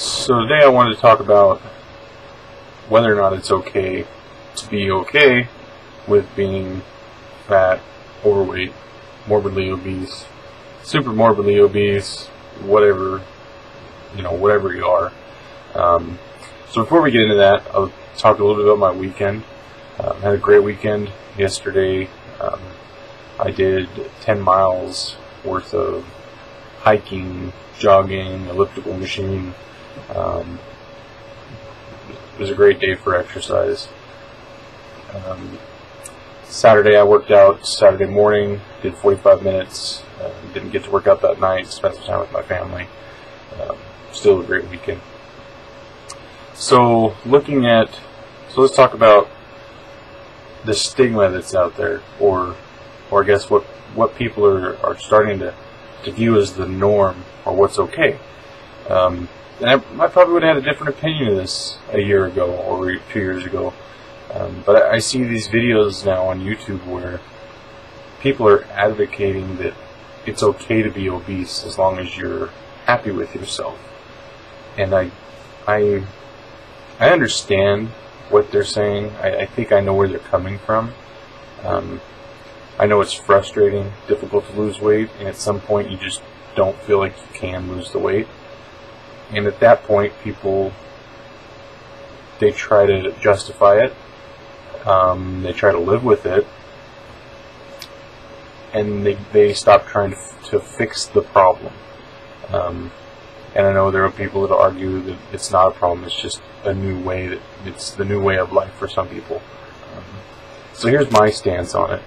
So today I wanted to talk about whether or not it's okay to be okay with being fat, overweight, morbidly obese, super morbidly obese, whatever, whatever you are. So before we get into that, I'll talk a little bit about my weekend. I had a great weekend yesterday. I did 10 miles worth of hiking, jogging, elliptical machine. It was a great day for exercise. Saturday I worked out Saturday morning, did 45 minutes. Didn't get to work out that night, spent some time with my family. Still a great weekend. So let's talk about the stigma that's out there, or I guess what people are starting to view as the norm, or what's okay. And I probably would have had a different opinion of this a year ago or 2 years ago. But I see these videos now on YouTube where people are advocating that it's okay to be obese as long as you're happy with yourself. And I understand what they're saying. I think I know where they're coming from. I know it's frustrating, difficult to lose weight, and at some point you just don't feel like you can lose the weight. And at that point, they try to justify it. They try to live with it, and they stop trying to fix the problem. And I know there are people that argue that it's not a problem, it's just a new way, it's the new way of life for some people. So here's my stance on it.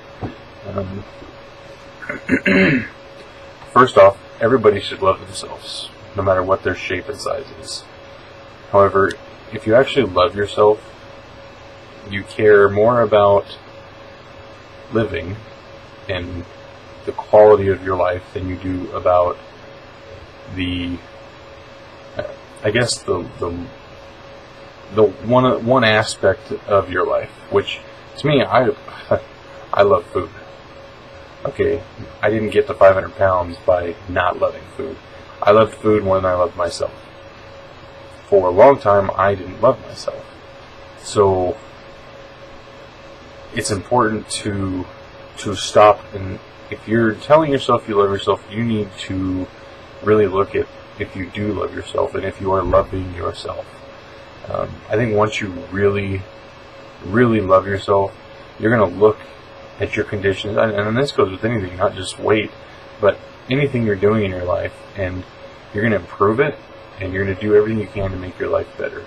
First off, everybody should love themselves, no matter what their shape and size is. However, if you actually love yourself, you care more about living and the quality of your life than you do about the one aspect of your life, which to me, I love food. Okay, I didn't get to 500 pounds by not loving food. I loved food more than I loved myself. For a long time, I didn't love myself. So it's important to stop, and if you're telling yourself you love yourself, you need to really look at if you do love yourself and if you are loving yourself. I think once you really, really love yourself, you're going to look at your conditions, and this goes with anything, not just weight, but anything you're doing in your life, and you're going to improve it, and you're going to do everything you can to make your life better.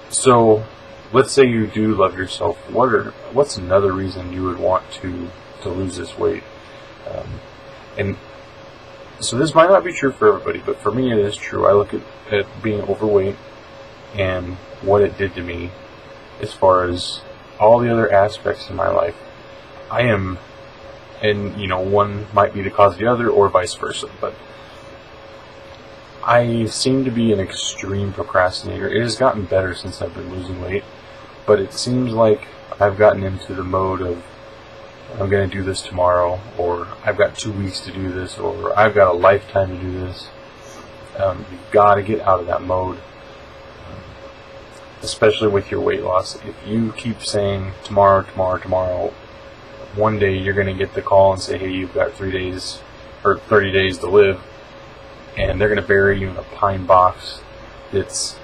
So let's say you do love yourself. What's another reason you would want to lose this weight? And so this might not be true for everybody, but for me it is true. I look at being overweight and what it did to me as far as all the other aspects of my life. I am, and one might be the cause of the other, or vice versa, but I seem to be an extreme procrastinator. It has gotten better since I've been losing weight, but it seems like I've gotten into the mode of, I'm going to do this tomorrow, or I've got 2 weeks to do this, or I've got a lifetime to do this. You've got to get out of that mode, especially with your weight loss. If you keep saying tomorrow, one day you're going to get the call and say, hey, you've got 3 days or 30 days to live, and they're going to bury you in a pine box that's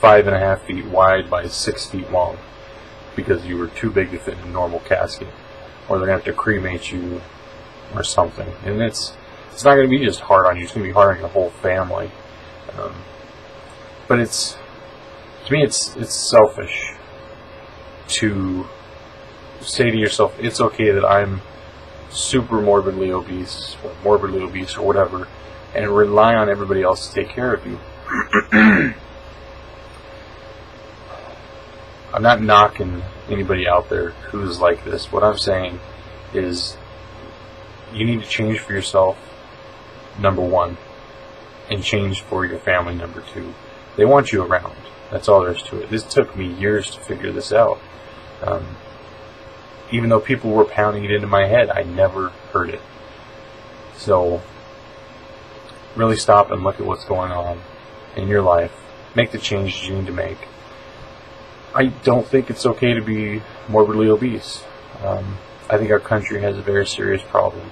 5.5 feet wide by 6 feet long because you were too big to fit in a normal casket, or they're going to have to cremate you or something. And it's not going to be just hard on you, it's going to be hard on your whole family. But to me, it's selfish to say to yourself, it's okay that I'm super morbidly obese, or whatever, and rely on everybody else to take care of you. I'm not knocking anybody out there who's like this. What I'm saying is you need to change for yourself, number one, and change for your family, number two. They want you around. That's all there is to it. This took me years to figure this out. Even though people were pounding it into my head, I never heard it. So really stop and look at what's going on in your life, make the changes you need to make. I don't think it's okay to be morbidly obese. I think our country has a very serious problem.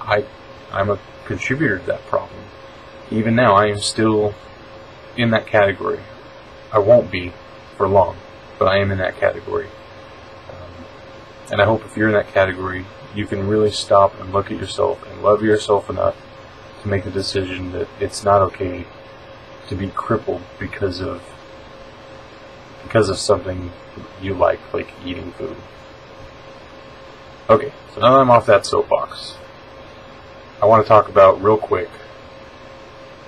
I'm a contributor to that problem. Even now, I am still in that category. I won't be for long, but I am in that category. And I hope if you're in that category, you can really stop and look at yourself and love yourself enough to make the decision that it's not okay to be crippled because of something you like eating food. Okay, so now that I'm off that soapbox, I want to talk about real quick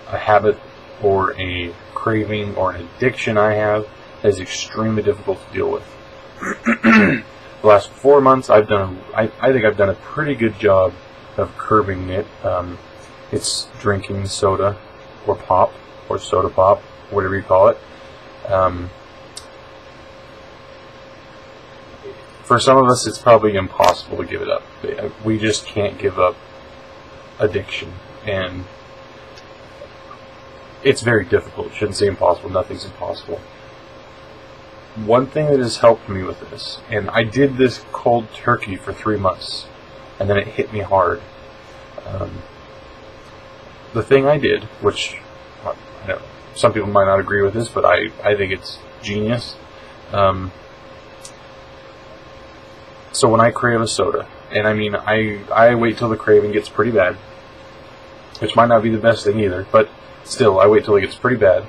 a habit or a craving or an addiction I have that is extremely difficult to deal with. The last 4 months, I think I've done a pretty good job of curbing it. It's drinking soda or pop or soda pop, whatever you call it. For some of us, it's probably impossible to give it up. We just can't give up addiction, and it's very difficult. Shouldn't say impossible. Nothing's impossible. One thing that has helped me with this, and I did this cold turkey for 3 months, and then it hit me hard. The thing I did, which I know some people might not agree with this, but I think it's genius. So when I crave a soda, and I mean I wait till the craving gets pretty bad, which might not be the best thing either, but still I wait till it gets pretty bad.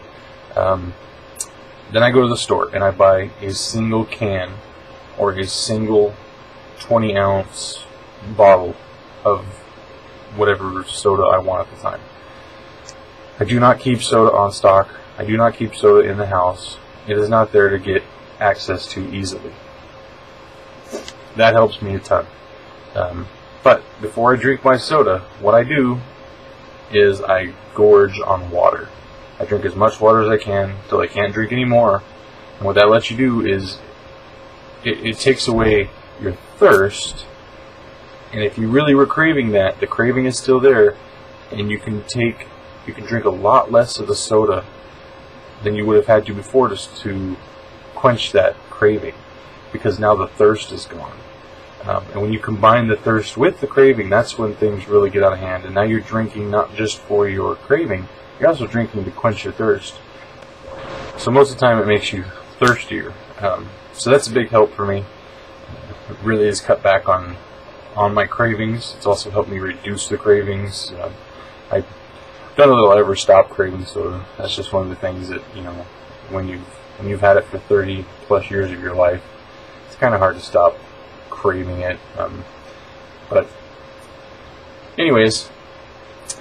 Then I go to the store and I buy a single can or a single 20-ounce bottle of whatever soda I want at the time. I do not keep soda on stock. I do not keep soda in the house. It is not there to get access to easily. That helps me a ton. But before I drink my soda, what I do is I gorge on water. I drink as much water as I can till I can't drink anymore. And what that lets you do is it takes away your thirst. And if you really were craving that, the craving is still there, and you can drink a lot less of the soda than you would have had to before just to quench that craving, because now the thirst is gone. And when you combine the thirst with the craving, that's when things really get out of hand. And now you're drinking not just for your craving, you're also drinking to quench your thirst. So most of the time it makes you thirstier. So that's a big help for me. It really has cut back on my cravings. It's also helped me reduce the cravings. I don't know that I'll ever stop craving soda. That's just one of the things that, when you've had it for 30 plus years of your life, it's kind of hard to stop craving it. But anyways,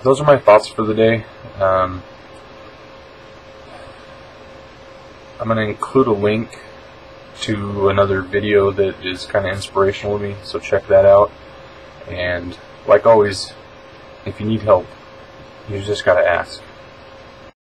those are my thoughts for the day. I'm going to include a link to another video that is kind of inspirational to me, so check that out. And like always, if you need help, you just got to ask.